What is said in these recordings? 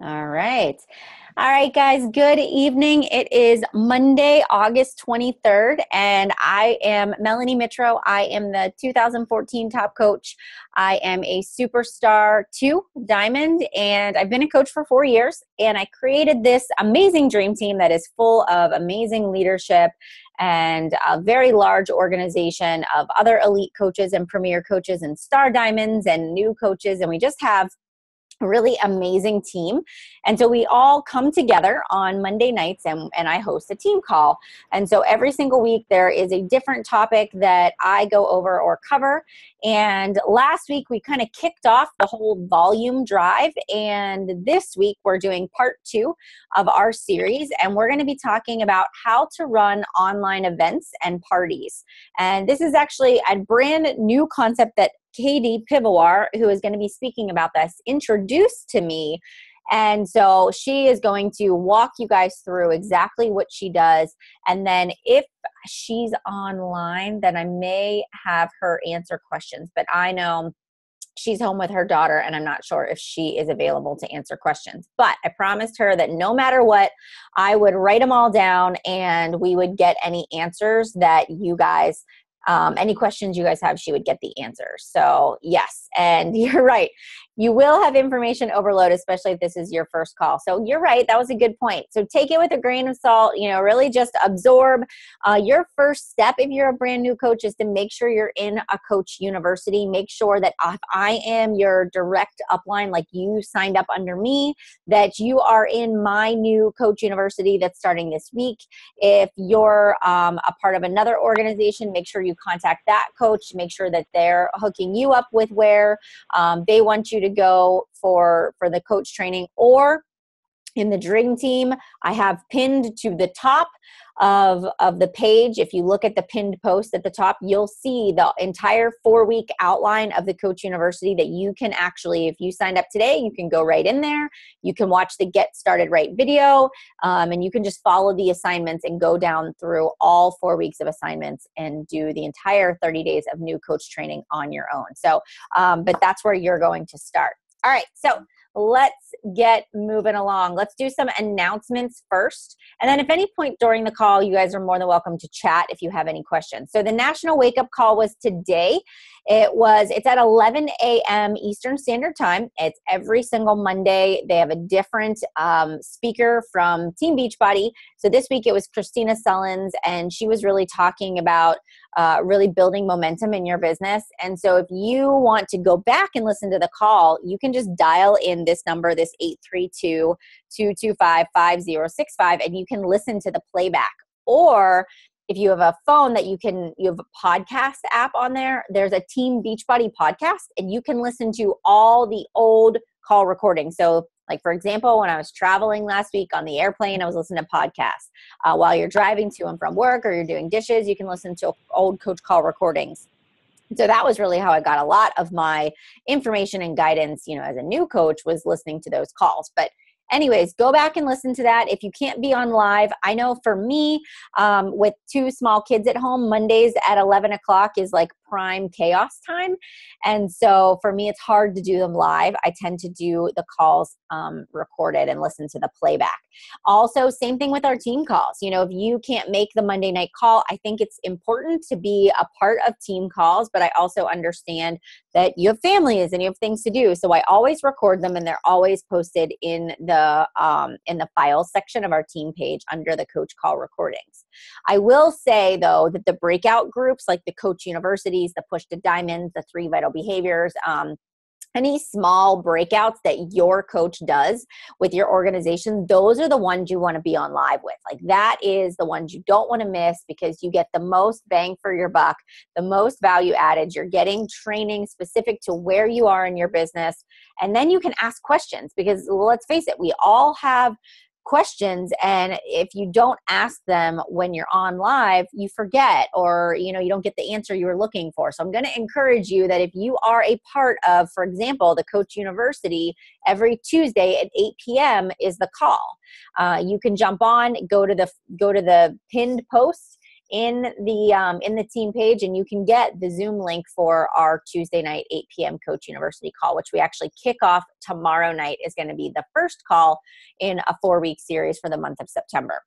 All right. All right, guys. Good evening. It is Monday, August 23rd, and I am Melanie Mitro. I am the 2014 top coach. I am a superstar 2 diamond, and I've been a coach for 4 years. And I created this amazing dream team that is full of amazing leadership and a very large organization of other elite coaches and premier coaches and star diamonds and new coaches. And we just have really amazing team. And so we all come together on Monday nights and I host a team call. And so every single week there is a different topic that I go over or cover. And last week we kind of kicked off the whole volume drive. And this week we're doing part 2 of our series. And we're going to be talking about how to run online events and parties. And this is actually a brand new concept that Katie Pivowar, who is going to be speaking about this, introduced to me. And so she is going to walk you guys through exactly what she does. And then if she's online, then I may have her answer questions. But I know she's home with her daughter, and I'm not sure if she is available to answer questions. But I promised her that no matter what, I would write them all down and we would get any answers that you guys any questions you guys have, she would get the answers. So yes, and you're right. You will have information overload, especially if this is your first call. So you're right. That was a good point. So take it with a grain of salt, really just absorb. Your first step if you're a brand new coach is to make sure you're in a coach university. Make sure that if I am your direct upline, like you signed up under me, that you are in my new coach university that's starting this week. If you're a part of another organization, make sure you contact that coach. Make sure that they're hooking you up with where they want you to go for the coach training. Or in the dream team, I have pinned to the top of the page. If you look at the pinned post at the top, you'll see the entire 4-week outline of the Coach University that you can actually, if you signed up today, you can go right in there. You can watch the Get Started Right video, and you can just follow the assignments and go down through all 4 weeks of assignments and do the entire 30 days of new coach training on your own. So, but that's where you're going to start. All right. So let's get moving along. Let's do some announcements first. And then if any point during the call, you guys are more than welcome to chat if you have any questions. So the National Wake Up Call was today. It's at 11 a.m. Eastern Standard Time. It's every single Monday. They have a different speaker from Team Beachbody. So this week it was Christina Sullins, and she was really talking about really building momentum in your business. And so if you want to go back and listen to the call, you can just dial in this number, this 832-225-5065, and you can listen to the playback. Or if you have a phone that you have a podcast app on there, there's a Team Beachbody podcast, and you can listen to all the old call recordings. So like, for example, when I was traveling last week on the airplane, I was listening to podcasts. While you're driving to and from work or you're doing dishes, you can listen to old coach call recordings. So that was really how I got a lot of my information and guidance, as a new coach, was listening to those calls. But anyways, go back and listen to that. If you can't be on live, I know for me, with 2 small kids at home, Mondays at 11 o'clock is like prime chaos time. And so for me, it's hard to do them live. I tend to do the calls recorded and listen to the playback. Also, same thing with our team calls. If you can't make the Monday night call, I think it's important to be a part of team calls, but I also understand that you have families and you have things to do. So I always record them, and they're always posted in the files section of our team page under the coach call recordings. I will say though that the breakout groups, like the Coach Universities, the Push to Diamonds, the 3 Vital Behaviors, any small breakouts that your coach does with your organization, those are the ones you want to be on live with. Like, that is the ones you don't want to miss, because you get the most bang for your buck, the most value added. You're getting training specific to where you are in your business. And then you can ask questions, because let's face it, we all have questions, and if you don't ask them when you're on live, you forget, or you don't get the answer you were looking for. So I'm going to encourage you that if you are a part of, for example, the Coach University, every Tuesday at 8 p.m. is the call. You can jump on, go to the pinned post in the team page, and you can get the Zoom link for our Tuesday night 8 p.m. Coach University call, which we actually kick off tomorrow night. Is going to be the first call in a 4-week series for the month of September.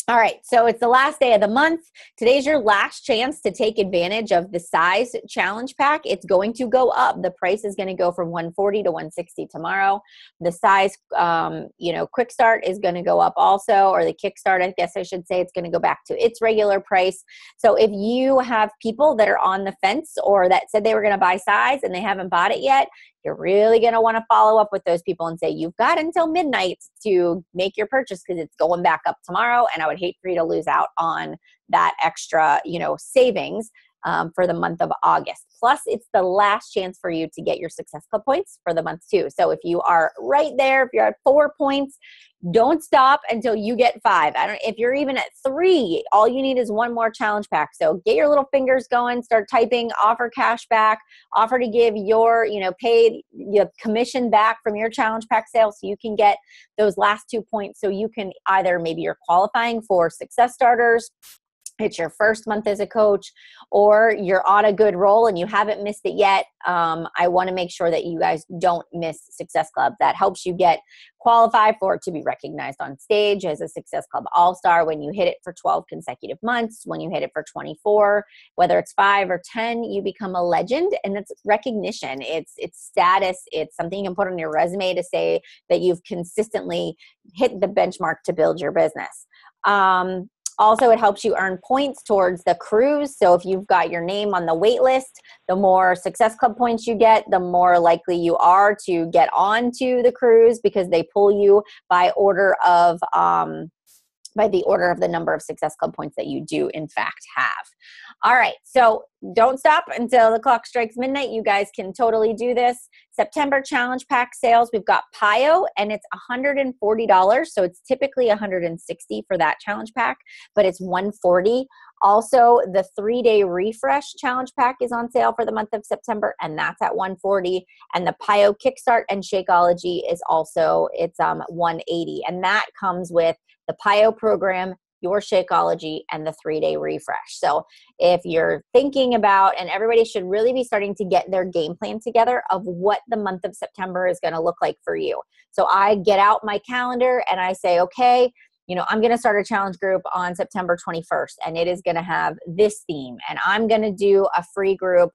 All right, so it's the last day of the month. Today's your last chance to take advantage of the size challenge pack. It's going to go up. The price is going to go from $140 to $160 tomorrow. The size, quick start is going to go up also, or the kickstart, I guess I should say, it's going to go back to its regular price. So if you have people that are on the fence or that said they were going to buy size and they haven't bought it yet, you're really going to want to follow up with those people and say, you've got until midnight to make your purchase because it's going back up tomorrow. And I would hate for you to lose out on that extra, savings for the month of August. Plus, it's the last chance for you to get your Success Club points for the month too. So if you are right there, if you're at 4 points, don't stop until you get 5. If you're even at 3, all you need is one more challenge pack. So get your little fingers going, start typing, offer cash back, offer to give your, paid commission back from your challenge pack sale so you can get those last 2 points. So you can either, maybe you're qualifying for Success Starters, it's your first month as a coach, or you're on a good roll and you haven't missed it yet. I want to make sure that you guys don't miss Success Club. That helps you get qualified for it to be recognized on stage as a Success Club All-Star when you hit it for 12 consecutive months, when you hit it for 24, whether it's 5 or 10, you become a legend, and it's recognition. It's status. It's something you can put on your resume to say that you've consistently hit the benchmark to build your business. Also, it helps you earn points towards the cruise. So if you've got your name on the wait list, the more Success Club points you get, the more likely you are to get onto the cruise because they pull you by order of the number of Success Club points that you do in fact have. All right, so don't stop until the clock strikes midnight. You guys can totally do this. September challenge pack sales, we've got Pio, and it's $140. So it's typically $160 for that challenge pack, but it's $140. Also, the 3-day refresh challenge pack is on sale for the month of September, and that's at $140. And the Pio Kickstart and Shakeology is also, it's $180. And that comes with the Pio program, your Shakeology, and the 3-day refresh. So if you're thinking about, and everybody should really be starting to get their game plan together of what the month of September is going to look like for you. So I get out my calendar and I say, okay, I'm going to start a challenge group on September 21st, and it is going to have this theme. And I'm going to do a free group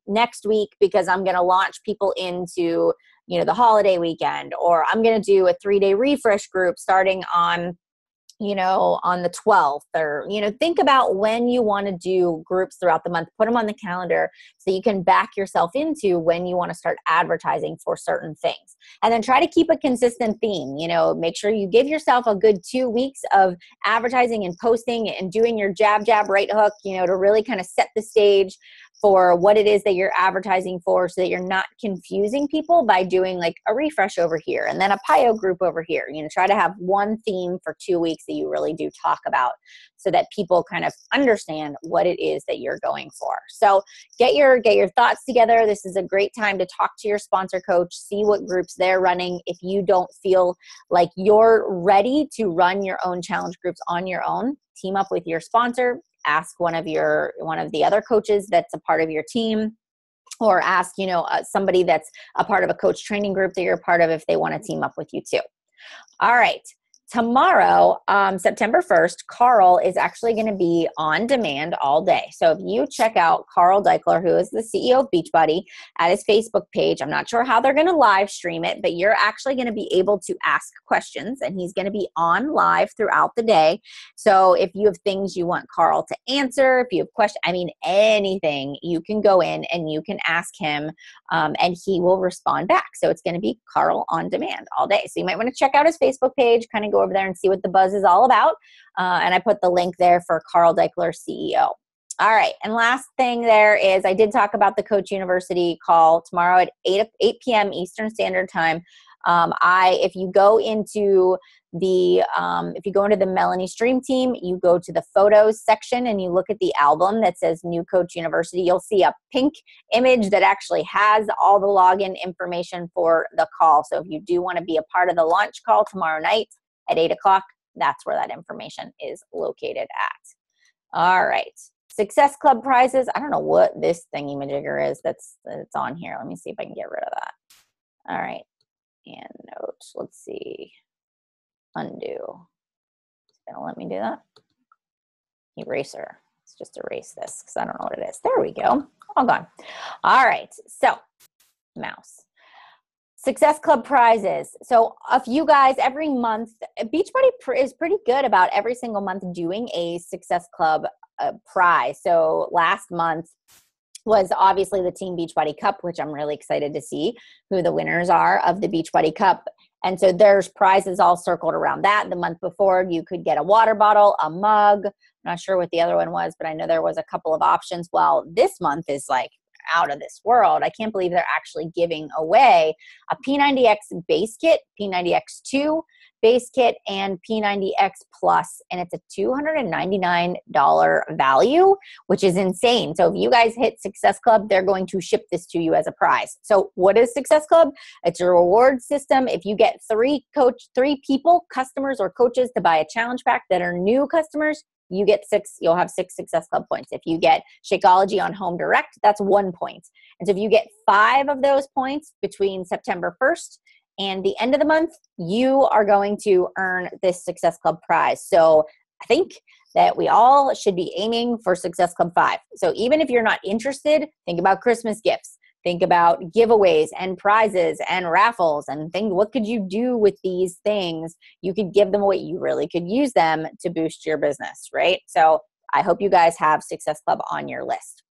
next week because I'm going to launch people into, the holiday weekend, or I'm going to do a 3-day refresh group starting on the 12th, or, think about when you want to do groups throughout the month, put them on the calendar so you can back yourself into when you want to start advertising for certain things. And then try to keep a consistent theme, make sure you give yourself a good 2 weeks of advertising and posting and doing your jab, right hook, to really kind of set the stage for what it is that you're advertising for so that you're not confusing people by doing like a refresh over here and then a Pio group over here. Try to have one theme for 2 weeks that you really do talk about so that people kind of understand what it is that you're going for. So get your thoughts together. This is a great time to talk to your sponsor coach, see what groups they're running. If you don't feel like you're ready to run your own challenge groups on your own, team up with your sponsor. Ask one of the other coaches that's a part of your team, or ask, somebody that's a part of a coach training group that you're a part of if they want to team up with you too. All right. Tomorrow, September 1st, Carl is actually going to be on demand all day. So if you check out Carl Deichler, who is the CEO of Beachbody, at his Facebook page, I'm not sure how they're going to live stream it, but you're actually going to be able to ask questions, and he's going to be on live throughout the day. So if you have things you want Carl to answer, if you have questions, anything, you can go in and you can ask him, and he will respond back. So it's going to be Carl on demand all day. So you might want to check out his Facebook page, kind of go over there and see what the buzz is all about. And I put the link there for Carl Deichler, CEO. All right. And last thing there is, I did talk about the Coach University call tomorrow at 8 p.m. Eastern Standard Time. If you go into the Melanie Stream team, you go to the photos section and you look at the album that says New Coach University, you'll see a pink image that actually has all the login information for the call. So if you do want to be a part of the launch call tomorrow night at 8 o'clock, that's where that information is located at. All right. Success Club prizes. I don't know what this thingy-majigger is that's on here. Let me see if I can get rid of that. All right. And note. Let's see. Undo. It's going to let me do that. Eraser. Let's just erase this because I don't know what it is. There we go. All gone. All right. So, mouse. Success Club prizes. So if you guys every month, Beachbody is pretty good about every single month doing a Success Club prize. So last month was obviously the Team Beachbody Cup, which I'm really excited to see who the winners are of the Beachbody Cup. And so there's prizes all circled around that. The month before, you could get a water bottle, a mug. I'm not sure what the other one was, but I know there was a couple of options. Well, this month is like out of this world. I can't believe they're actually giving away a P90X base kit, P90X2 base kit, and P90X Plus, and it's a $299 value, which is insane. So if you guys hit Success Club, they're going to ship this to you as a prize. So what is Success Club? It's a reward system. If you get three people, customers or coaches to buy a challenge pack that are new customers, you'll have 6 Success Club points. If you get Shakeology on Home Direct, that's 1 point. And so if you get 5 of those points between September 1st and the end of the month, you are going to earn this Success Club prize. So I think that we all should be aiming for Success Club 5. So even if you're not interested, think about Christmas gifts. Think about giveaways and prizes and raffles and think, what could you do with these things? You could give them away. You really could use them to boost your business, right? So I hope you guys have Success Club on your list.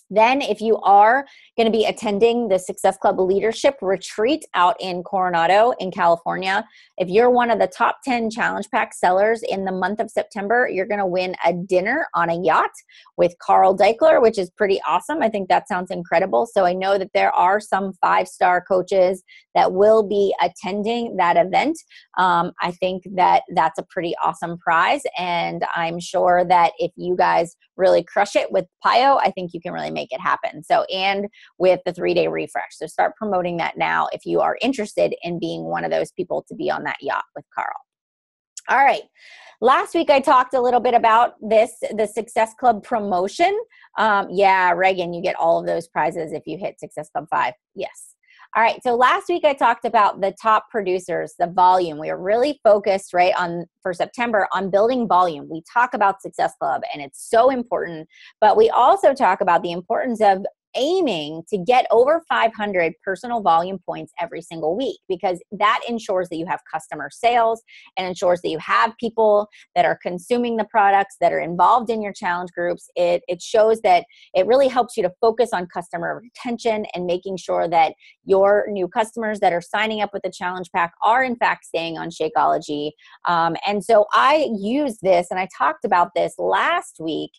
Then if you are going to be attending the Success Club Leadership Retreat out in Coronado in California, if you're one of the top 10 challenge pack sellers in the month of September, you're going to win a dinner on a yacht with Carl Deichler, which is pretty awesome. I think that sounds incredible. So I know that there are some 5-star coaches that will be attending that event. I think that that's a pretty awesome prize. And I'm sure that if you guys really crush it with PIO, I think you can really make it happen. So, and with the 3-day refresh. So start promoting that now if you are interested in being one of those people to be on that yacht with Carl. All right. Last week, I talked a little bit about the Success Club promotion. Yeah, Reagan, you get all of those prizes if you hit Success Club 5. Yes. All right. So last week, I talked about the top producers, the volume. We are really focused, right, for September on building volume. We talk about Success Club, and it's so important, but we also talk about the importance of aiming to get over 500 personal volume points every single week, because that ensures that you have customer sales and ensures that you have people that are consuming the products, that are involved in your challenge groups. It shows that it really helps you to focus on customer retention and making sure that your new customers that are signing up with the challenge pack are in fact staying on Shakeology. And so I use this, and I talked about this last week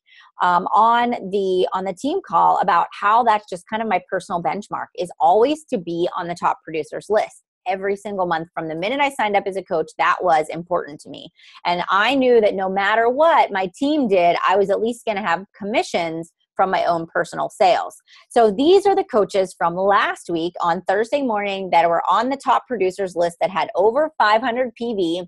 on the team call about how that's just kind of my personal benchmark is always to be on the top producers list every single month. From the minute I signed up as a coach, that was important to me. And I knew that no matter what my team did, I was at least going to have commissions from my own personal sales. So these are the coaches from last week on Thursday morning that were on the top producers list that had over 500 PV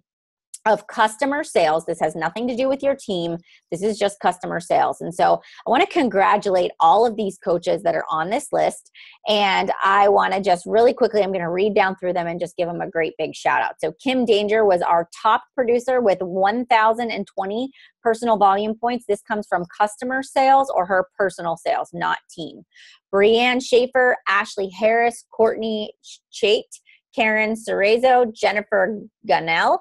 of customer sales. This has nothing to do with your team. This is just customer sales. And so I want to congratulate all of these coaches that are on this list. And I want to just really quickly, I'm going to read down through them and just give them a great big shout out. So Kim Danger was our top producer with 1,020 personal volume points. This comes from customer sales or her personal sales, not team. Brianne Schaefer, Ashley Harris, Courtney Chait, Karen Cerezo, Jennifer Gunnell,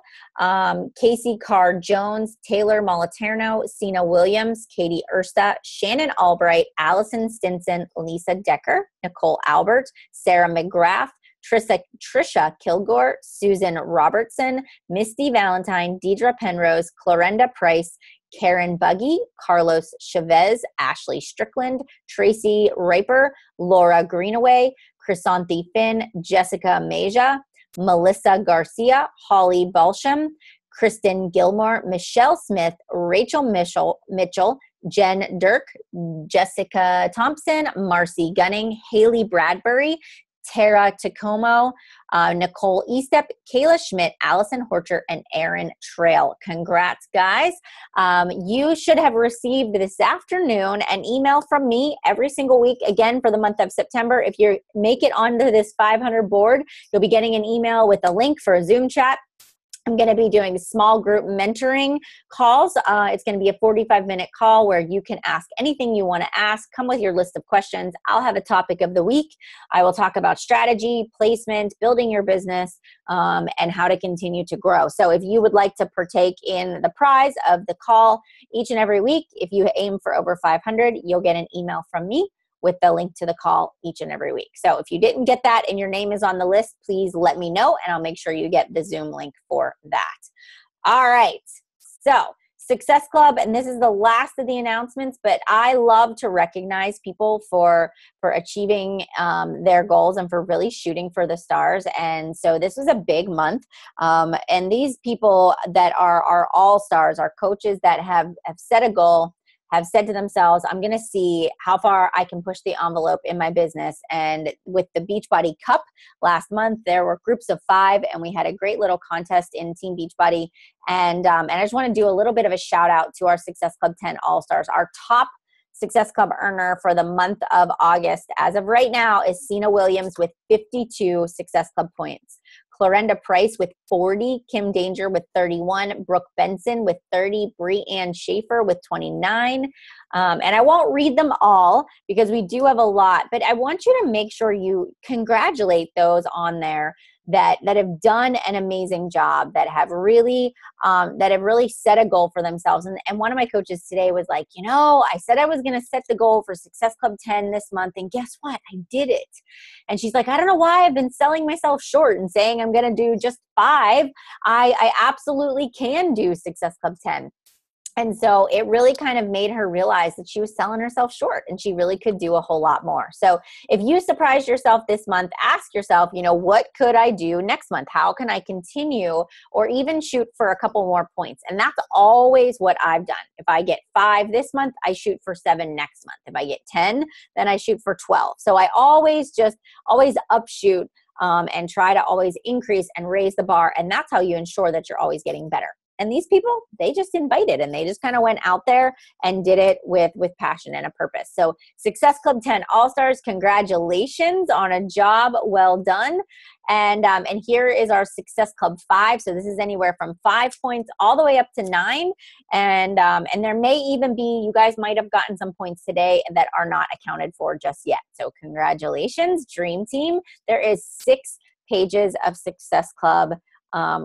Casey Carr-Jones, Taylor Moliterno, Sina Williams, Katie Ursta, Shannon Albright, Allison Stinson, Lisa Decker, Nicole Albert, Sarah McGrath, Trisha Kilgore, Susan Robertson, Misty Valentine, Deidre Penrose, Clarenda Price, Karen Buggy, Carlos Chavez, Ashley Strickland, Tracy Riper, Laura Greenaway, Chrysanthi Finn, Jessica Meja, Melissa Garcia, Holly Balsham, Kristen Gilmore, Michelle Smith, Rachel Mitchell, Jen Dirk, Jessica Thompson, Marcy Gunning, Haley Bradbury, Tara Tacomo, Nicole Estep, Kayla Schmidt, Allison Horcher, and Aaron Trail. Congrats, guys. You should have received this afternoon an email from me every single week, again, for the month of September. If you make it onto this 500 board, you'll be getting an email with a link for a Zoom chat. I'm going to be doing small group mentoring calls. It's going to be a 45-minute call where you can ask anything you want to ask. Come with your list of questions. I'll have a topic of the week. I will talk about strategy, placement, building your business, and how to continue to grow. So if you would like to partake in the prize of the call each and every week, if you aim for over 500, you'll get an email from me with the link to the call each and every week. So if you didn't get that and your name is on the list, please let me know and I'll make sure you get the Zoom link for that. All right. So Success Club, and this is the last of the announcements, but I love to recognize people for achieving their goals and for really shooting for the stars. And so this was a big month. And these people that are all stars are coaches that have set a goal, have said to themselves, I'm going to see how far I can push the envelope in my business. And with the Beachbody Cup last month, there were groups of 5, and we had a great little contest in Team Beachbody. And I just want to do a little bit of a shout out to our Success Club 10 All-Stars. Our top Success Club earner for the month of August, as of right now, is Cena Williams with 52 Success Club points. Clarenda Price with 40, Kim Danger with 31, Brooke Benson with 30, Bree-Ann Schaefer with 29. And I won't read them all because we do have a lot, but I want you to make sure you congratulate those on there that have done an amazing job, that have really set a goal for themselves. And one of my coaches today was like, I said I was going to set the goal for Success Club 10 this month, and guess what? I did it. And she's like, I don't know why I've been selling myself short and saying I'm going to do just 5. I absolutely can do Success Club 10. And so it really kind of made her realize that she was selling herself short and she really could do a whole lot more. So if you surprised yourself this month, ask yourself, what could I do next month? How can I continue or even shoot for a couple more points? And that's always what I've done. If I get 5 this month, I shoot for 7 next month. If I get 10, then I shoot for 12. So I always upshoot and try to always increase and raise the bar. And that's how you ensure that you're always getting better. And these people, they just invited and they just kind of went out there and did it with passion and a purpose. So Success Club 10 All-Stars, congratulations on a job well done. And here is our Success Club 5. So this is anywhere from 5 points all the way up to 9. And there may even be, you guys might have gotten some points today that are not accounted for just yet. So congratulations, Dream Team. There is 6 pages of Success Club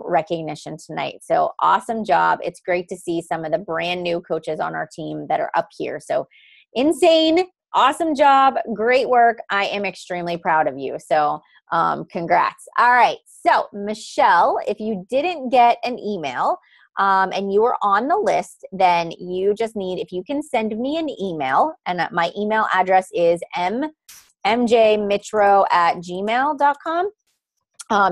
recognition tonight. So awesome job. It's great to see some of the brand new coaches on our team that are up here. So insane, awesome job, great work. I am extremely proud of you. So congrats. All right. So Michelle, if you didn't get an email and you were on the list, then you just need, if you can send me an email, and my email address is mjmitro@gmail.com.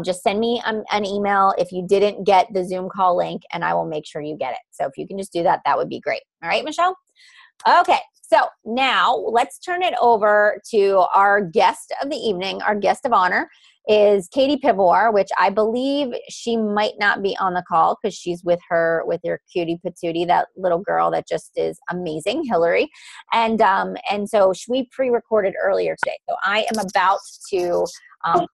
Just send me an email if you didn't get the Zoom call link, and I will make sure you get it. So if you can just do that, that would be great. All right, Michelle? Okay, so now let's turn it over to our guest of the evening. Our guest of honor is Katie Pivowar, which I believe she might not be on the call because she's with her cutie patootie, that little girl that just is amazing, Hillary. And so we pre-recorded earlier today. So I am about to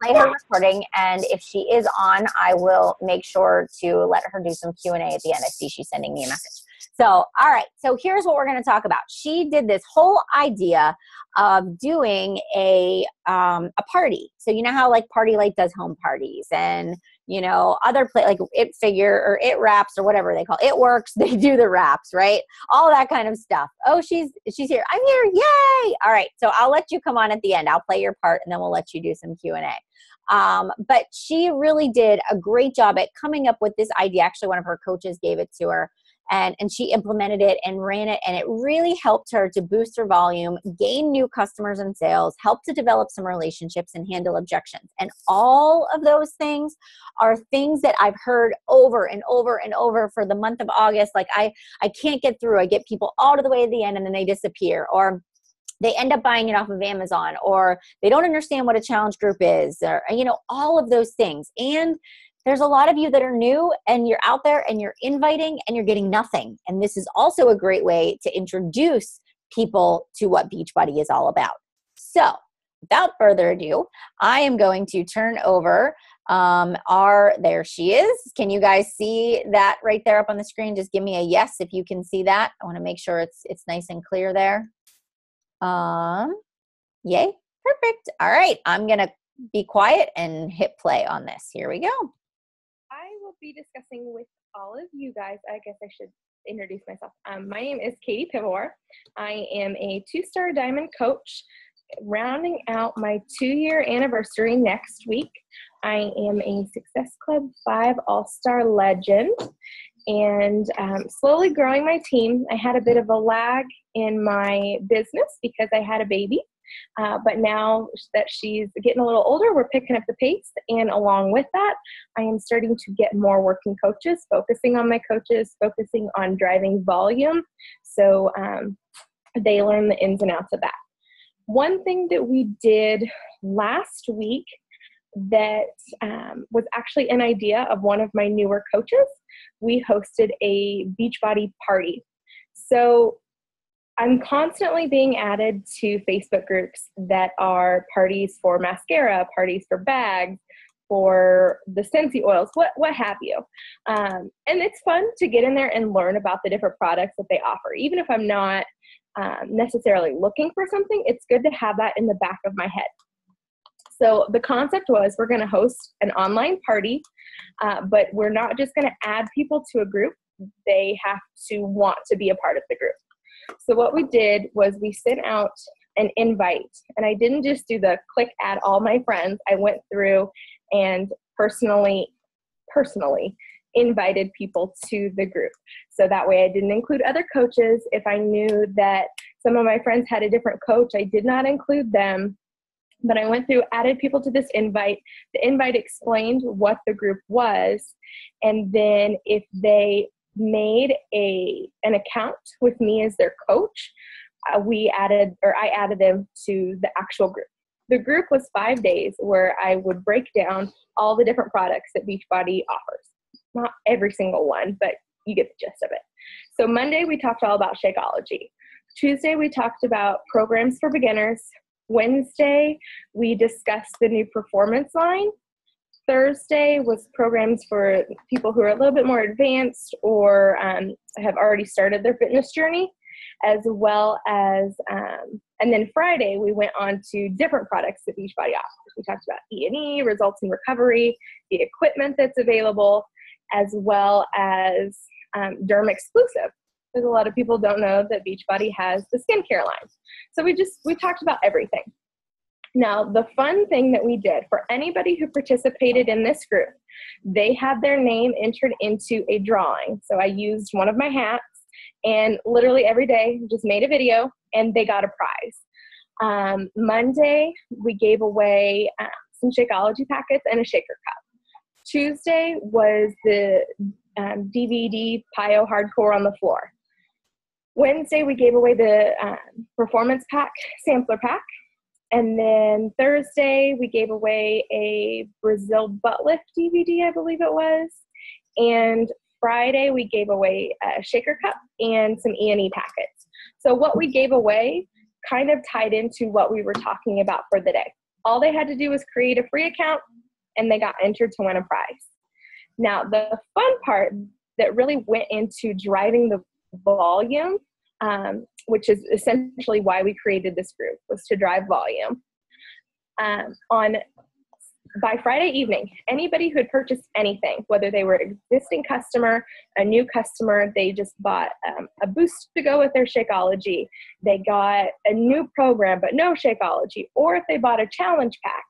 play her recording, and if she is on, I will make sure to let her do some Q&A at the end. I see she's sending me a message. So, all right. So here's what we're going to talk about. She did this whole idea of doing a party. So you know how like Party Light does home parties, and other like It Figure or It Wraps or whatever they call it. It Works. They do the wraps, right? All that kind of stuff. Oh, she's here. I'm here. Yay! All right. So I'll let you come on at the end. I'll play your part, and then we'll let you do some Q&A. But she really did a great job at coming up with this idea. Actually, one of her coaches gave it to her. And she implemented it and ran it, and it really helped her to boost her volume, gain new customers and sales, help to develop some relationships, and handle objections. And all of those things are things that I've heard over and over and over for the month of August. Like I can't get through. I get people all to the way to the end and then they disappear. Or they end up buying it off of Amazon, or they don't understand what a challenge group is, or, all of those things. And there's a lot of you that are new and you're out there and you're inviting and you're getting nothing. And this is also a great way to introduce people to what Beachbody is all about. So without further ado, I am going to turn over there she is. Can you guys see that right there up on the screen? Just give me a yes if you can see that. I want to make sure it's nice and clear there. Yay, perfect. All right, I'm gonna be quiet and hit play on this. Here we go. I will be discussing with all of you guys. I guess I should introduce myself. My name is Katie Pivowar. I am a 2-star diamond coach, rounding out my 2-year anniversary next week. I am a Success Club 5 All-Star legend, and slowly growing my team. I had a bit of a lag in my business because I had a baby, but now that she's getting a little older, we're picking up the pace, and along with that, I am starting to get more working coaches, focusing on my coaches, focusing on driving volume, so they learn the ins and outs of that. One thing that we did last week that was actually an idea of one of my newer coaches, we hosted a Beachbody party. So I'm constantly being added to Facebook groups that are parties for mascara, parties for bags, for the Scentsy oils, what have you. And it's fun to get in there and learn about the different products that they offer. Even if I'm not necessarily looking for something, it's good to have that in the back of my head. So the concept was, we're going to host an online party, but we're not just going to add people to a group. They have to want to be a part of the group. So what we did was we sent out an invite, and I didn't just do the click add all my friends. I went through and personally invited people to the group. So that way I didn't include other coaches. If I knew that some of my friends had a different coach, I did not include them. But I went through, added people to this invite. The invite explained what the group was. And then if they made an account with me as their coach, I added them to the actual group. The group was 5 days where I would break down all the different products that Beachbody offers. Not every single one, but you get the gist of it. So Monday, we talked all about Shakeology. Tuesday, we talked about programs for beginners. Wednesday, we discussed the new performance line. Thursday was programs for people who are a little bit more advanced or have already started their fitness journey, as well as, and then Friday, we went on to different products that Beachbody offers. We talked about E&E, results in recovery, the equipment that's available, as well as derm exclusive. Because a lot of people don't know that Beachbody has the skincare line. So we talked about everything. Now, the fun thing that we did for anybody who participated in this group, they had their name entered into a drawing. So I used one of my hats, and literally every day just made a video, and they got a prize. Monday, we gave away some Shakeology packets and a shaker cup. Tuesday was the DVD Pio Hardcore on the floor. Wednesday, we gave away the Performance Pack Sampler Pack. And then Thursday, we gave away a Brazil Butt Lift DVD, I believe it was. And Friday, we gave away a shaker cup and some E&E packets. So what we gave away kind of tied into what we were talking about for the day. All they had to do was create a free account, and they got entered to win a prize. Now, the fun part that really went into driving the volume, which is essentially why we created this group, was to drive volume. By Friday evening, anybody who had purchased anything, whether they were an existing customer, a new customer, they just bought a boost to go with their Shakeology, they got a new program but no Shakeology, or if they bought a challenge pack,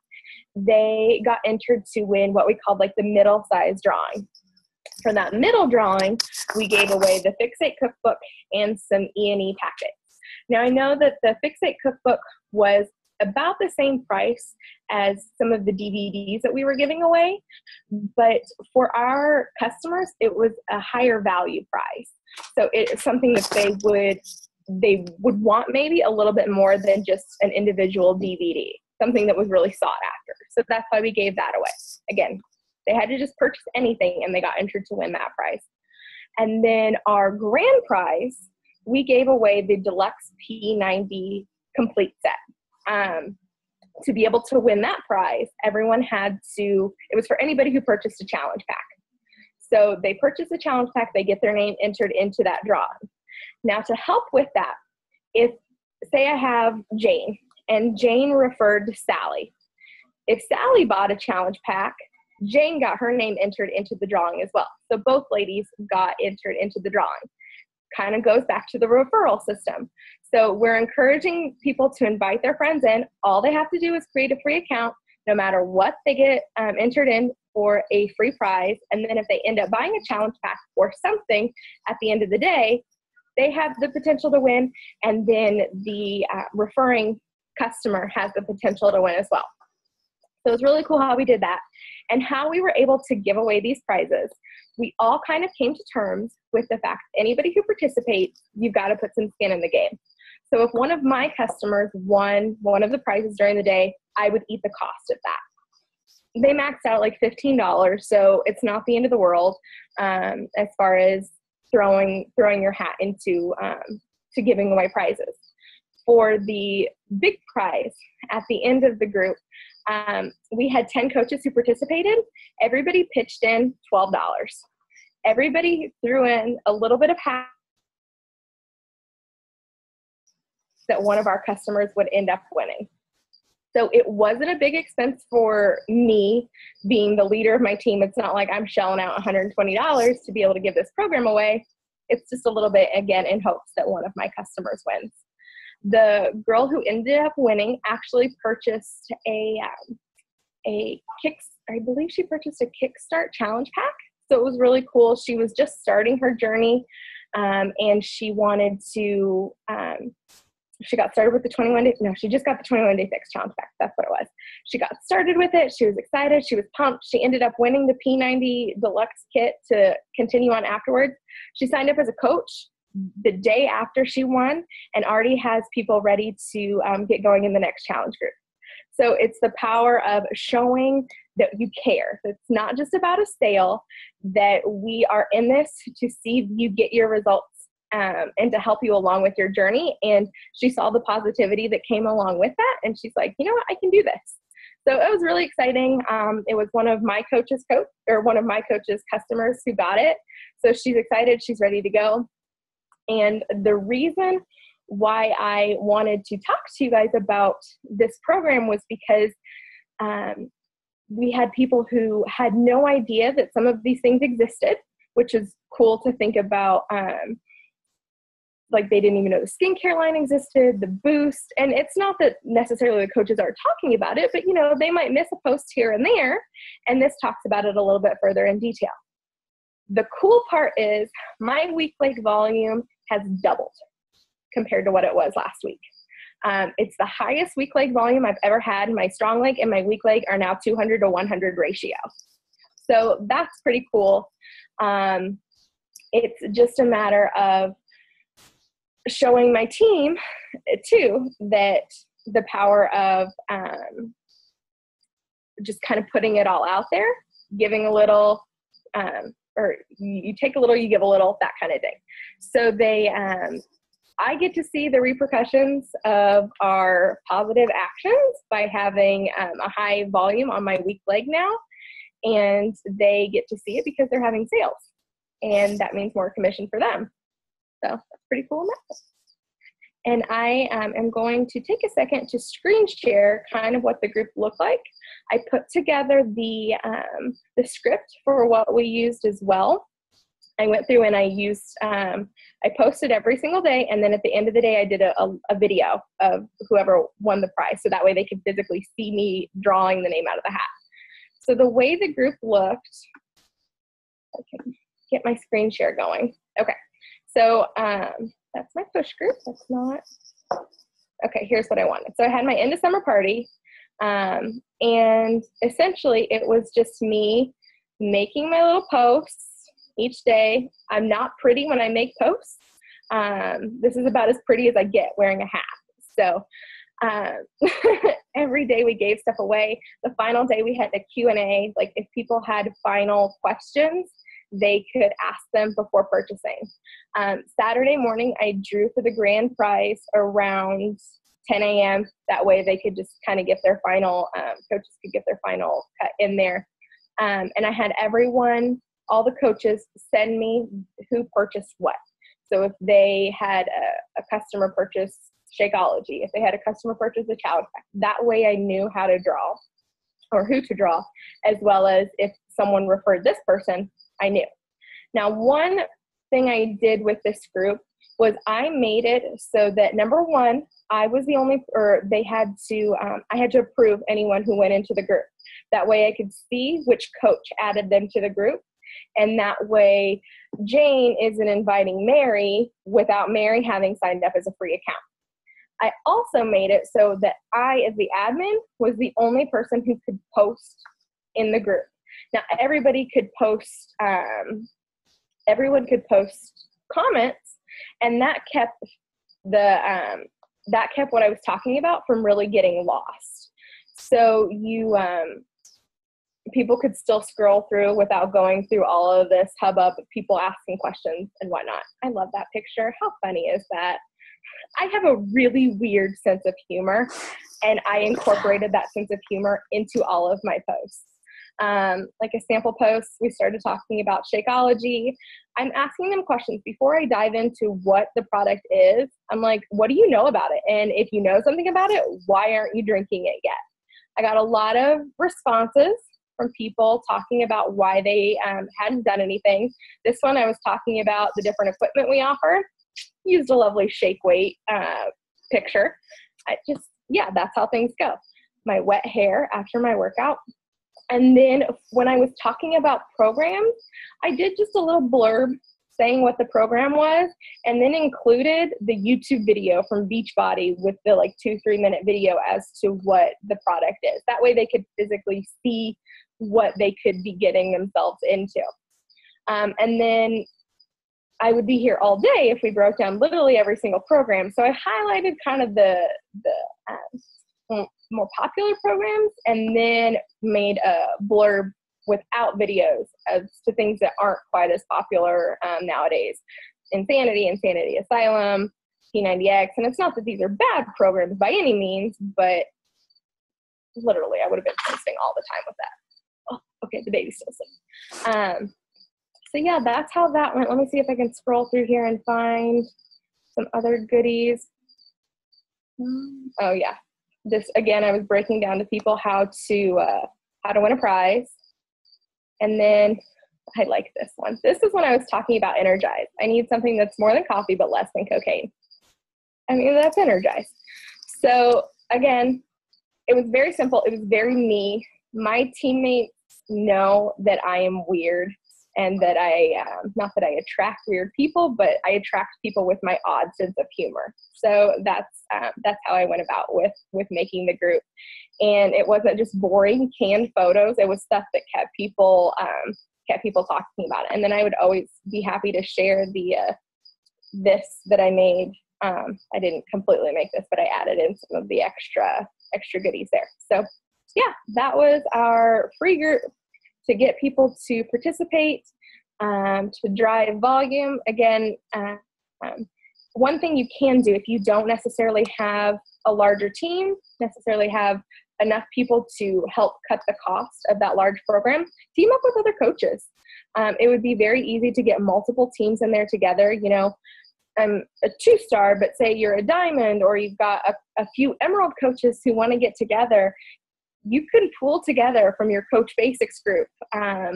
they got entered to win what we called like the middle size drawing. For that middle drawing, we gave away the Fix8 cookbook and some E&E packets. Now, I know that the Fix8 cookbook was about the same price as some of the DVDs that we were giving away, but for our customers, it was a higher value price. So it's something that they would they would want maybe a little bit more than just an individual DVD, something that was really sought after. So that's why we gave that away. Again, they had to just purchase anything and they got entered to win that prize. And then our grand prize, we gave away the deluxe P90 complete set. To be able to win that prize, everyone had to, it was for anybody who purchased a challenge pack. So they purchase a challenge pack, they get their name entered into that drawing. Now to help with that, if, say I have Jane, and Jane referred to Sally. If Sally bought a challenge pack, Jane got her name entered into the drawing as well. So both ladies got entered into the drawing. Kind of goes back to the referral system. So we're encouraging people to invite their friends in. All they have to do is create a free account, no matter what they get entered in for a free prize. And then if they end up buying a challenge pack or something at the end of the day, they have the potential to win. And then the referring customer has the potential to win as well. So it's really cool how we did that and how we were able to give away these prizes. We all kind of came to terms with the fact that anybody who participates, you've got to put some skin in the game. So if one of my customers won one of the prizes during the day, I would eat the cost of that. They maxed out like $15, so it's not the end of the world as far as throwing your hat into to giving away prizes. For the big prize at the end of the group, we had 10 coaches who participated. Everybody pitched in $12. Everybody threw in a little bit of hat that one of our customers would end up winning. So it wasn't a big expense for me being the leader of my team. It's not like I'm shelling out $120 to be able to give this program away. It's just a little bit, again, in hopes that one of my customers wins. The girl who ended up winning actually purchased I believe she purchased a Kickstart challenge pack. So it was really cool. She was just starting her journey, and she wanted to, she got started with the 21-day, no, she just got the 21-day fix challenge pack. That's what it was. She got started with it. She was excited. She was pumped. She ended up winning the P90 Deluxe kit to continue on afterwards. She signed up as a coach the day after she won and already has people ready to get going in the next challenge group. So it's the power of showing that you care. It's not just about a sale, that we are in this to see you get your results and to help you along with your journey. And she saw the positivity that came along with that. And she's like, you know what, I can do this. So it was really exciting. It was one of my coach's customers who got it. So she's excited. She's ready to go. And the reason why I wanted to talk to you guys about this program was because we had people who had no idea that some of these things existed, which is cool to think about. Like they didn't even know the skincare line existed, the boost. And it's not that necessarily the coaches are talking about it, but you know, they might miss a post here and there. And this talks about it a little bit further in detail. The cool part is my week leg volume has doubled compared to what it was last week. It's the highest week leg volume I've ever had. My strong leg and my weak leg are now 200 to 100 ratio. So that's pretty cool. It's just a matter of showing my team too that the power of just kind of putting it all out there, giving a little, or you take a little, you give a little, that kind of thing. So I get to see the repercussions of our positive actions by having a high volume on my weak leg now, and they get to see it because they're having sales, and that means more commission for them. So that's pretty cool. And I am going to take a second to screen share kind of what the group looked like. I put together the script for what we used as well. I went through and I used, I posted every single day, and then at the end of the day I did a video of whoever won the prize, so that way they could physically see me drawing the name out of the hat. So the way the group looked, I can get my screen share going. Okay. So that's my push group. That's not, okay, here's what I wanted. So I had my end of summer party, and essentially it was just me making my little posts each day. I'm not pretty when I make posts. This is about as pretty as I get wearing a hat. So every day we gave stuff away. The final day we had a Q&A. Like if people had final questions, they could ask them before purchasing. Saturday morning, I drew for the grand prize around 10 a.m. That way they could just kind of get their final, coaches could get their final cut in there. And I had everyone, all the coaches, send me who purchased what. So if they had a customer purchase Shakeology, if they had a customer purchase a Child Pack, that way I knew how to draw or who to draw, as well as if someone referred this person, I knew. Now, one thing I did with this group was I made it so that, number one, I was the only, or they had to, I had to approve anyone who went into the group. That way I could see which coach added them to the group. And that way Jane isn't inviting Mary without Mary having signed up as a free account. I also made it so that I, as the admin, was the only person who could post in the group. Now, everybody could post, everyone could post comments, and that kept what I was talking about from really getting lost. So people could still scroll through without going through all of this hubbub of people asking questions and whatnot. I love that picture. How funny is that? I have a really weird sense of humor, and I incorporated that sense of humor into all of my posts. Like a sample post, we started talking about Shakeology. I'm asking them questions before I dive into what the product is. I'm like, what do you know about it? And if you know something about it, why aren't you drinking it yet? I got a lot of responses from people talking about why they hadn't done anything. This one, I was talking about the different equipment we offer. Used a lovely shake weight picture. That's how things go. My wet hair after my workout. And then when I was talking about programs, I did just a little blurb saying what the program was, and then included the YouTube video from Beachbody with the 2-3 minute video as to what the product is. That way they could physically see what they could be getting themselves into. And then I would be here all day if we broke down literally every single program. So I highlighted kind of the more popular programs, and then made a blurb without videos as to things that aren't quite as popular nowadays. Insanity Asylum, P90X. And it's not that these are bad programs by any means, but literally I would have been posting all the time with that. Oh, okay, the baby's still asleep. So yeah, that's how that went. Let me see if I can scroll through here and find some other goodies. Oh yeah. This, again, I was breaking down to people how to win a prize. And then I like this one. This is when I was talking about Energize. I need something that's more than coffee, but less than cocaine. I mean, that's Energize. So again, it was very simple. It was very me. My teammates know that I am weird, and that not that I attract weird people, but I attract people with my odd sense of humor. So that's how I went about with making the group. And it wasn't just boring canned photos. It was stuff that kept people talking about it. And then I would always be happy to share this that I made. I didn't completely make this, but I added in some of the extra goodies there. So yeah, that was our free group to get people to participate, to drive volume. Again, one thing you can do if you don't necessarily have a larger team, necessarily have enough people to help cut the cost of that large program, team up with other coaches. It would be very easy to get multiple teams in there together. You know, I'm a 2-star, but say you're a diamond, or you've got a few emerald coaches who want to get together. You can pull together from your Coach Basics group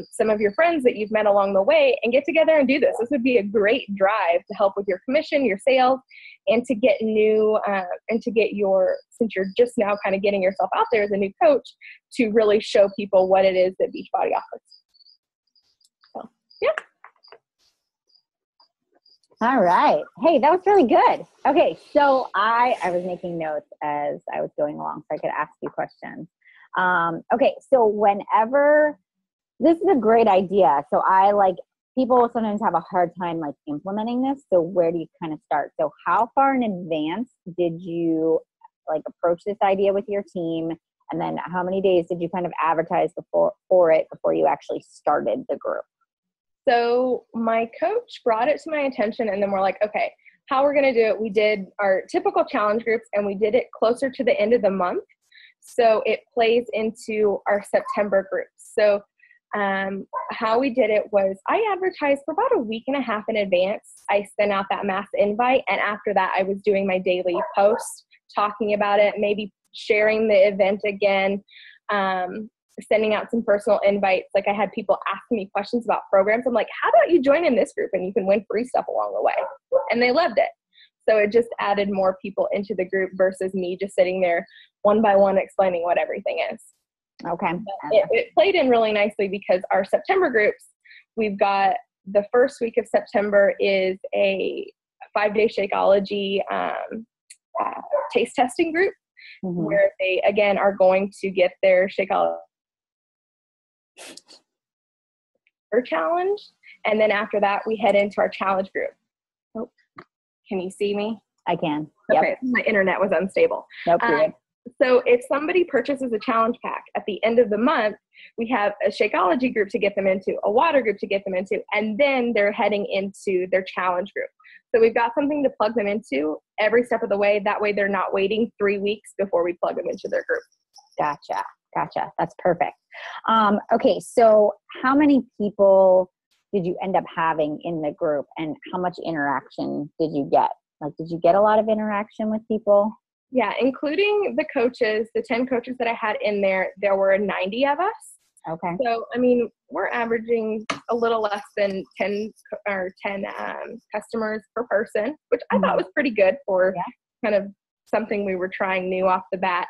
some of your friends that you've met along the way and get together and do this. This would be a great drive to help with your commission, your sales, and to get since you're just now kind of getting yourself out there as a new coach, to really show people what it is that Beachbody offers. So, yeah. All right. Hey, that was really good. Okay, so I was making notes as I was going along so I could ask you questions. Okay, so whenever, this is a great idea. So I people sometimes have a hard time like implementing this. So where do you kind of start? So how far in advance did you like approach this idea with your team? And then how many days did you kind of advertise before you actually started the group? So my coach brought it to my attention, and then we're like, okay, how we're going to do it. We did our typical challenge groups, and we did it closer to the end of the month. So it plays into our September groups. So how we did it was I advertised for about a week and a half in advance. I sent out that mass invite. And after that, I was doing my daily post, talking about it, maybe sharing the event again, sending out some personal invites. Like I had people asking me questions about programs. I'm like, how about you join in this group and you can win free stuff along the way? And they loved it. So it just added more people into the group versus me just sitting there one by one explaining what everything is. Okay. It played in really nicely because our September groups, we've got the first week of September is a 5-day Shakeology taste testing group, where they, again, are going to get their Shakeology challenge. And then after that, we head into our challenge group. Oh, can you see me? I can. Yep. Okay, my internet was unstable. Nope, so if somebody purchases a challenge pack at the end of the month, we have a Shakeology group to get them into, a water group to get them into, and then they're heading into their challenge group. So we've got something to plug them into every step of the way. That way they're not waiting 3 weeks before we plug them into their group. Gotcha. That's perfect. Okay, so how many people did you end up having in the group, and how much interaction did you get? Like, did you get a lot of interaction with people? Yeah, including the coaches, the 10 coaches that I had in there, there were 90 of us. Okay. So, I mean, we're averaging a little less than 10 customers per person, which I thought was pretty good for kind of something we were trying new off the bat.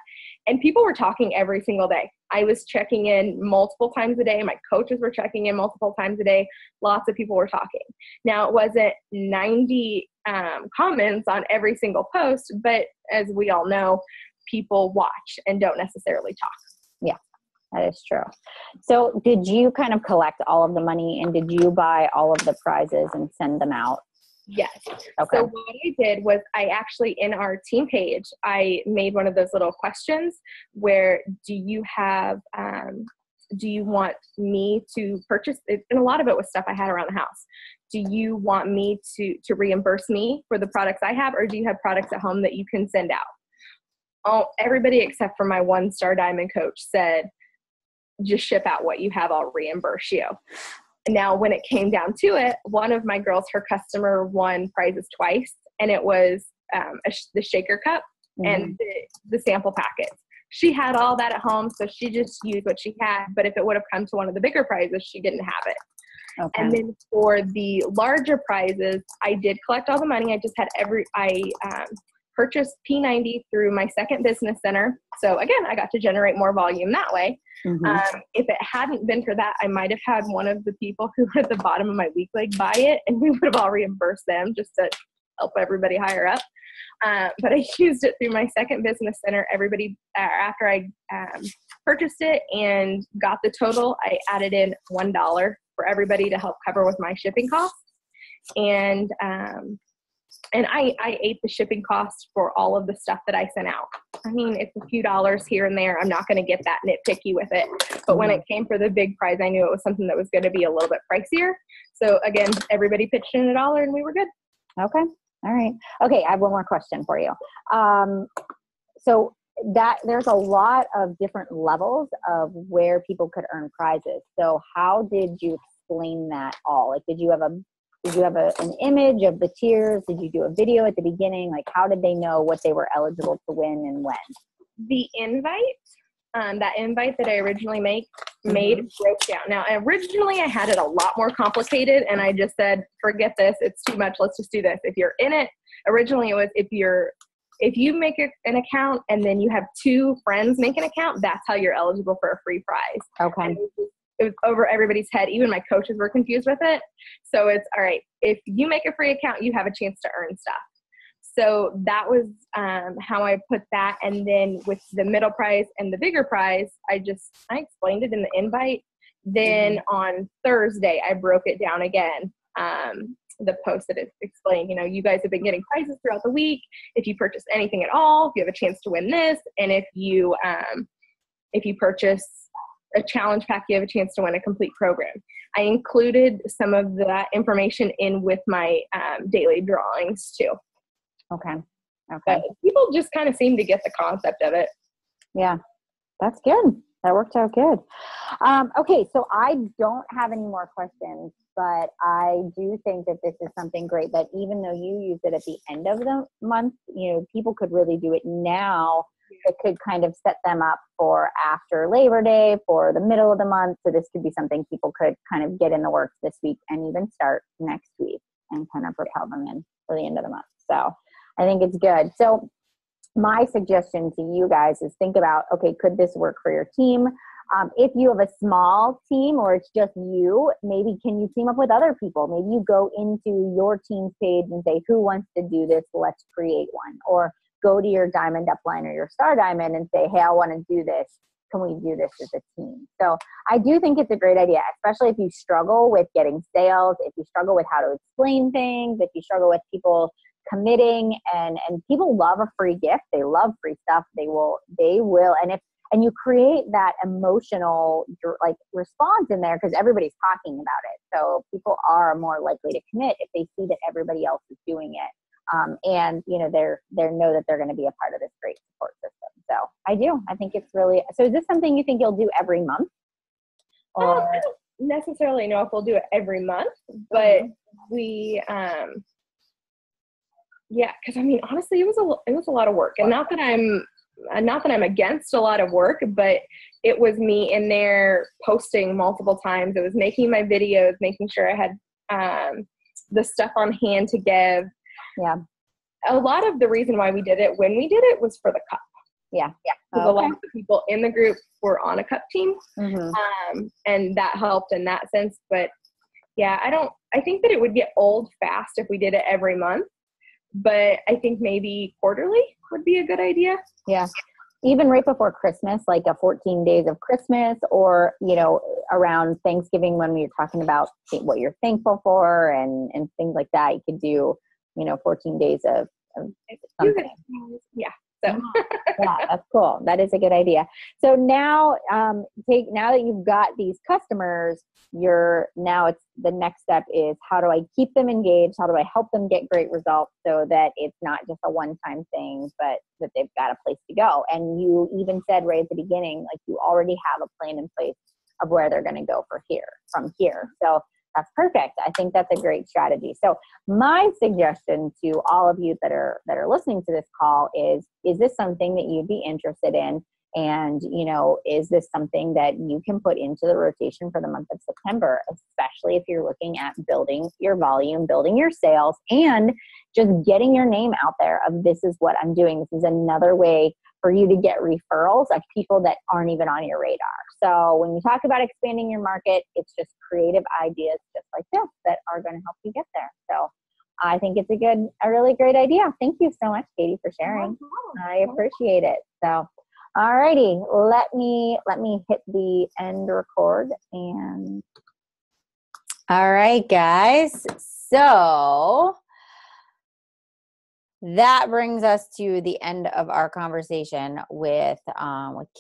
And people were talking every single day. I was checking in multiple times a day. My coaches were checking in multiple times a day. Lots of people were talking. Now, it wasn't 90 comments on every single post, but as we all know, people watch and don't necessarily talk. Yeah, that is true. So did you kind of collect all of the money, and did you buy all of the prizes and send them out? Yes. Okay. So what I did was I actually, in our team page, I made one of those little questions where do you want me to purchase it? And a lot of it was stuff I had around the house. Do you want me to reimburse me for the products I have, or do you have products at home that you can send out? Oh, everybody except for my 1-star diamond coach said, just ship out what you have, I'll reimburse you. Now, when it came down to it, one of my girls, her customer won prizes twice, and it was the shaker cup and the sample packets. She had all that at home, so she just used what she had, but if it would have come to one of the bigger prizes, she didn't have it. Okay. And then for the larger prizes, I did collect all the money. I just had purchased P90 through my second business center. So again, I got to generate more volume that way. If it hadn't been for that, I might have had one of the people who were at the bottom of my weak leg buy it, and we would have all reimbursed them just to help everybody higher up. But I used it through my second business center. Everybody, after I purchased it and got the total, I added in $1 for everybody to help cover with my shipping costs. And I ate the shipping costs for all of the stuff that I sent out. I mean, it's a few dollars here and there. I'm not going to get that nitpicky with it. But when it came for the big prize, I knew it was something that was going to be a little bit pricier. So again, everybody pitched in $1 and we were good. Okay. All right. Okay. I have one more question for you. So that there's a lot of different levels of where people could earn prizes. So how did you explain that all? Like, did you have an image of the tiers? Did you do a video at the beginning? Like, how did they know what they were eligible to win and when? The invite, that invite that I originally made broke down. Now, originally I had it a lot more complicated, and I just said, forget this. It's too much. Let's just do this. If you're in it, originally it was if you make an account and then you have 2 friends make an account, that's how you're eligible for a free prize. Okay. And it was over everybody's head. Even my coaches were confused with it. So it's, all right, if you make a free account, you have a chance to earn stuff. So that was how I put that. And then with the middle prize and the bigger prize, I explained it in the invite. Then on Thursday, I broke it down again. The post that it explained, you guys have been getting prizes throughout the week. If you purchase anything at all, you have a chance to win this. And if you purchase a challenge pack, you have a chance to win a complete program. I included some of that information in with my daily drawings too. Okay. But people just kind of seem to get the concept of it. Yeah, that's good. That worked out good. Okay, so I don't have any more questions, but I do think that this is something great that even though you use it at the end of the month, people could really do it now. It could kind of set them up for after Labor Day, for the middle of the month. So this could be something people could kind of get in the works this week and even start next week and kind of propel them in for the end of the month. So I think it's good. So my suggestion to you guys is think about, okay, could this work for your team? If you have a small team or it's just you, maybe can you team up with other people? Maybe you go into your team's page and say, who wants to do this? Let's create one. Or go to your diamond upline or your star diamond and say, hey, I want to do this. Can we do this as a team? So I do think it's a great idea, especially if you struggle with getting sales, if you struggle with how to explain things, if you struggle with people committing, and people love a free gift. They love free stuff. They will. And you create that emotional response in there because everybody's talking about it. So people are more likely to commit if they see that everybody else is doing it. And they know that they're going to be a part of this great support system. So I think it's really, so is this something you think you'll do every month? Or I don't necessarily know if we'll do it every month, but we, because honestly, it was a lot of work, and not that I'm against a lot of work, but it was me in there posting multiple times. It was making my videos, making sure I had the stuff on hand to give. Yeah. A lot of the reason why we did it when we did it was for the cup. Yeah. Because a lot of the people in the group were on a cup team, and that helped in that sense. But yeah, I think that it would get old fast if we did it every month. But I think maybe quarterly would be a good idea. Yeah. Even right before Christmas, like a 14 days of Christmas, or, around Thanksgiving when we were talking about what you're thankful for and things like that. You could do, 14 days of something. Yeah. So yeah, that's cool. That is a good idea. So now, now that you've got these customers, it's the next step is, how do I keep them engaged? How do I help them get great results so that it's not just a one-time thing, but that they've got a place to go? And you even said right at the beginning, like you already have a plan in place of where they're going to go from here. So that's perfect. I think that's a great strategy. So my suggestion to all of you that are listening to this call is this something that you'd be interested in? And, is this something that you can put into the rotation for the month of September, especially if you're looking at building your volume, building your sales, and just getting your name out there of this is what I'm doing. This is another way for you to get referrals of people that aren't even on your radar. So when you talk about expanding your market, it's just creative ideas just like this that are going to help you get there. So I think it's a really great idea. Thank you so much, Katie, for sharing. I appreciate it. So, all righty, let me hit the end record. And all right, guys. So that brings us to the end of our conversation with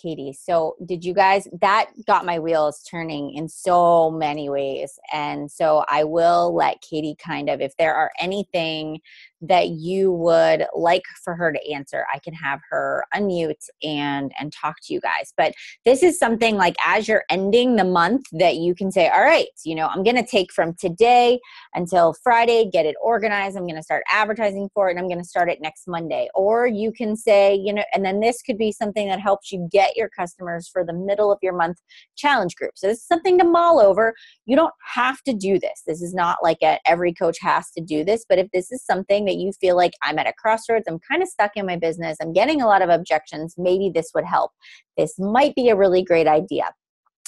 Katie. So did you guys, that got my wheels turning in so many ways. And so I will let Katie if there are anything that you would like for her to answer, I can have her unmute and talk to you guys. But this is something like as you're ending the month that you can say, all right, I'm going to take from today until Friday, get it organized. I'm going to start advertising for it, and I'm going to start it next Monday. Or you can say, and then this could be something that helps you get your customers for the middle of your month challenge group. So this is something to mull over. You don't have to do this. This is not like every coach has to do this, but if this is something that you feel like I'm at a crossroads, I'm kind of stuck in my business, I'm getting a lot of objections, maybe this would help. This might be a really great idea.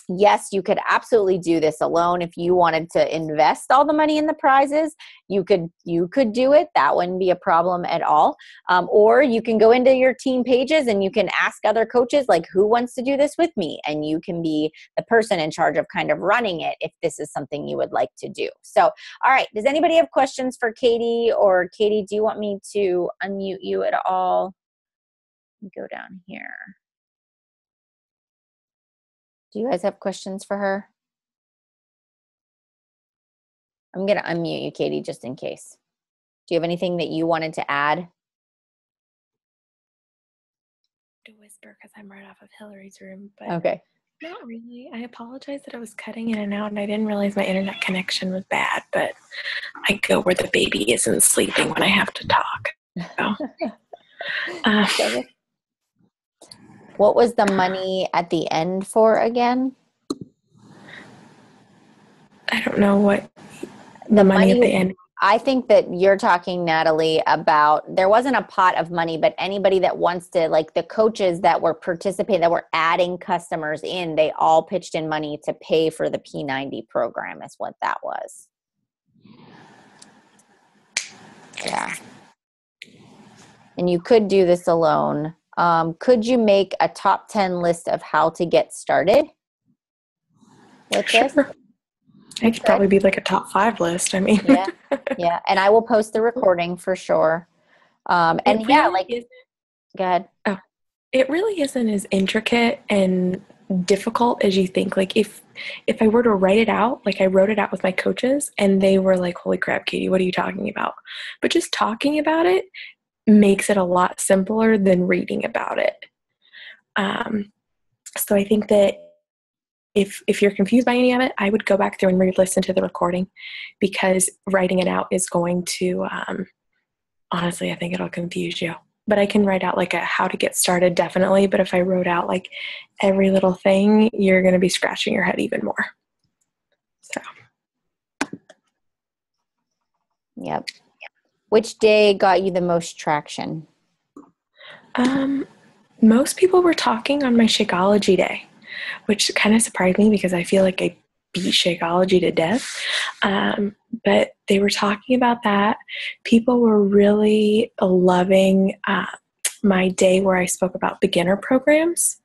yes, you could absolutely do this alone. If you wanted to invest all the money in the prizes, you could do it. That wouldn't be a problem at all. Or you can go into your team pages and you can ask other coaches, like, who wants to do this with me? And you can be the person in charge of kind of running it if this is something you would like to do. So, all right. Does anybody have questions for Katie? Or Katie, do you want me to unmute you at all? Let me go down here. Do you guys have questions for her? I'm going to unmute you, Katie, just in case. Do you have anything that you wanted to add? To whisper because I'm right off of Hillary's room, but okay. Not really. I apologize that I was cutting in and out, and I didn't realize my internet connection was bad, but I go where the baby isn't sleeping when I have to talk. So, what was the money at the end for again? I don't know what the money at the end. I think that you're talking, Natalie, about there wasn't a pot of money, but anybody that wants to, like the coaches that were participating, that were adding customers in, they all pitched in money to pay for the P90 program is what that was. Yeah. And you could do this alone. Could you make a top 10 list of how to get started with this? It could probably be like a top 5 list. I mean, yeah. And I will post the recording for sure. And really yeah, like, go ahead. Oh, it really isn't as intricate and difficult as you think. Like if I were to write it out, like I wrote it out with my coaches and they were like, holy crap, Katie, what are you talking about? But just talking about it makes it a lot simpler than reading about it. So I think that if you're confused by any of it, I would go back through and re-listen to the recording, because writing it out is going to, honestly, I think it'll confuse you. But I can write out like a how to get started, definitely. But if I wrote out like every little thing, you're going to be scratching your head even more. So. Yep. Which day got you the most traction? Most people were talking on my Shakeology day, which kind of surprised me because I feel like I beat Shakeology to death. But they were talking about that. People were really loving my day where I spoke about beginner programs.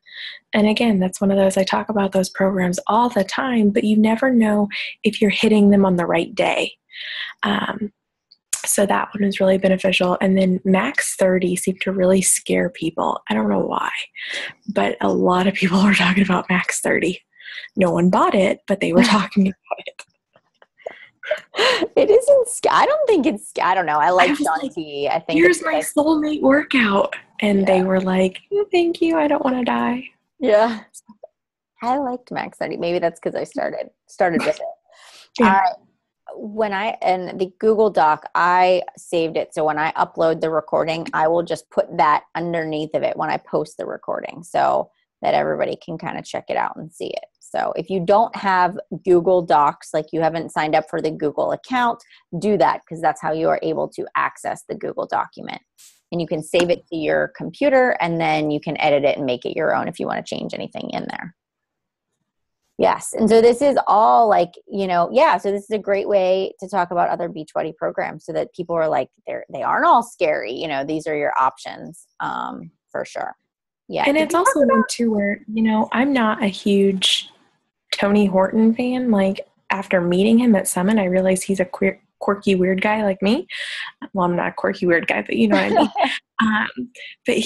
And again, that's one of those, I talk about those programs all the time, but you never know if you're hitting them on the right day. So that one was really beneficial. And then Max 30 seemed to really scare people. I don't know why, but a lot of people were talking about Max 30. No one bought it, but they were talking about it. It isn't, I don't think it's, I don't know. I like Sean T. I think here's my soulmate workout. And they were like, oh, thank you. I don't want to die. Yeah. I liked Max 30. Maybe that's because I started with it. Yeah. All right. And the Google Doc, I saved it. So when I upload the recording, I will just put that underneath of it when I post the recording so that everybody can kind of check it out and see it. So if you don't have Google Docs, like you haven't signed up for the Google account, do that, because that's how you are able to access the Google document. And you can save it to your computer, and then you can edit it and make it your own if you want to change anything in there. Yes. And so this is all like, so this is a great way to talk about other Beachbody programs so that people are like, they aren't all scary. These are your options for sure. Yeah. And it's also one too where, I'm not a huge Tony Horton fan. Like after meeting him at Summit, I realized he's a quirky, weird guy like me. Well, I'm not a quirky, weird guy, but you know what I mean? But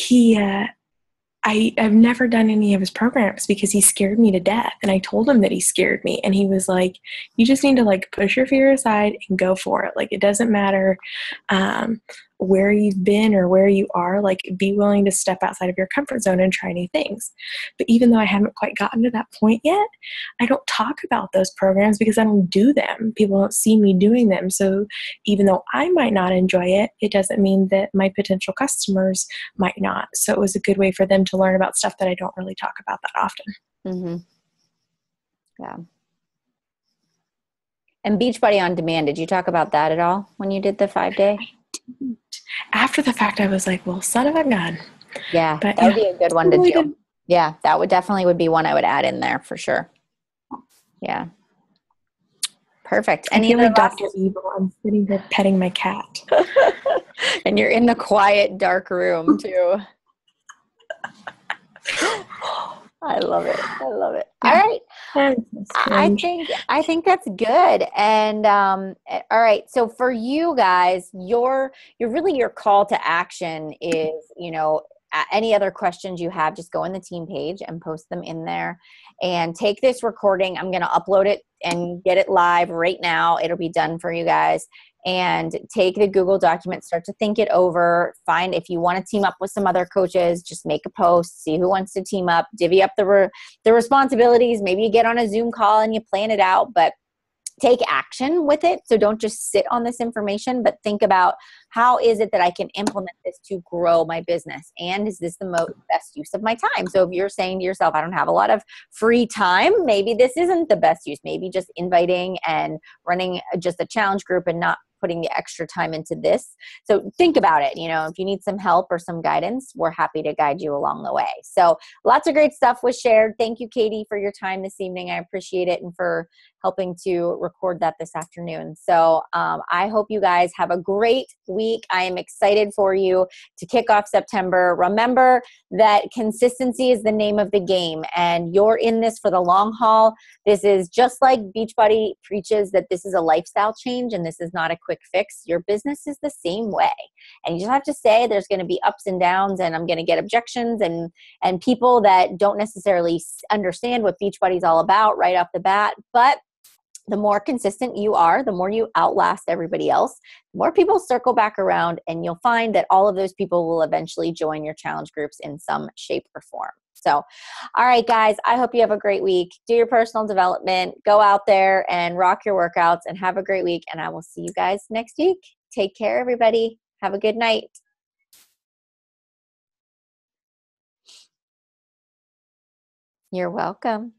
I've never done any of his programs because he scared me to death. And I told him that he scared me. And he was like, you just need to like push your fear aside and go for it. Like, it doesn't matter where you've been or where you are, like be willing to step outside of your comfort zone and try new things. But even though I haven't quite gotten to that point yet, I don't talk about those programs because I don't do them. People don't see me doing them. So even though I might not enjoy it, it doesn't mean that my potential customers might not. So it was a good way for them to learn about stuff that I don't really talk about that often. Mm-hmm. Yeah. And Beachbody On Demand, did you talk about that at all when you did the 5-day? After the fact, I was like, well, son of a gun. Yeah, but that would be a good one to do. Yeah, that would definitely be one I would add in there for sure. Yeah. Perfect. I Any feel other like last? Dr. Evil. I'm sitting here petting my cat. And you're in the quiet, dark room too. I love it. I love it. All Yeah. right. I'm so strange. I think that's good. And all right. So for you guys, your call to action is, any other questions you have, just go on the team page and post them in there. And take this recording. I'm going to upload it and get it live right now. It'll be done for you guys. And take the Google document, start to think it over, find if you want to team up with some other coaches, just make a post, see who wants to team up, divvy up the responsibilities. Maybe you get on a Zoom call and you plan it out, but take action with it. So don't just sit on this information, but think about, how is it that I can implement this to grow my business? And is this the best use of my time? So if you're saying to yourself, I don't have a lot of free time, maybe this isn't the best use. Maybe just inviting and running just a challenge group and not putting the extra time into this. So think about it. If you need some help or some guidance, we're happy to guide you along the way. So lots of great stuff was shared. Thank you, Katie, for your time this evening. I appreciate it, and for helping to record that this afternoon. So I hope you guys have a great week. I am excited for you to kick off September. Remember that consistency is the name of the game, and you're in this for the long haul. This is just like Beachbody preaches, that this is a lifestyle change and this is not a quick fix. Your business is the same way. And you just have to say there's going to be ups and downs, and I'm going to get objections and people that don't necessarily understand what Beachbody is all about right off the bat. But the more consistent you are, the more you outlast everybody else, the more people circle back around, and you'll find that all of those people will eventually join your challenge groups in some shape or form. So, all right, guys, I hope you have a great week. Do your personal development, go out there and rock your workouts, and have a great week. And I will see you guys next week. Take care, everybody. Have a good night. You're welcome.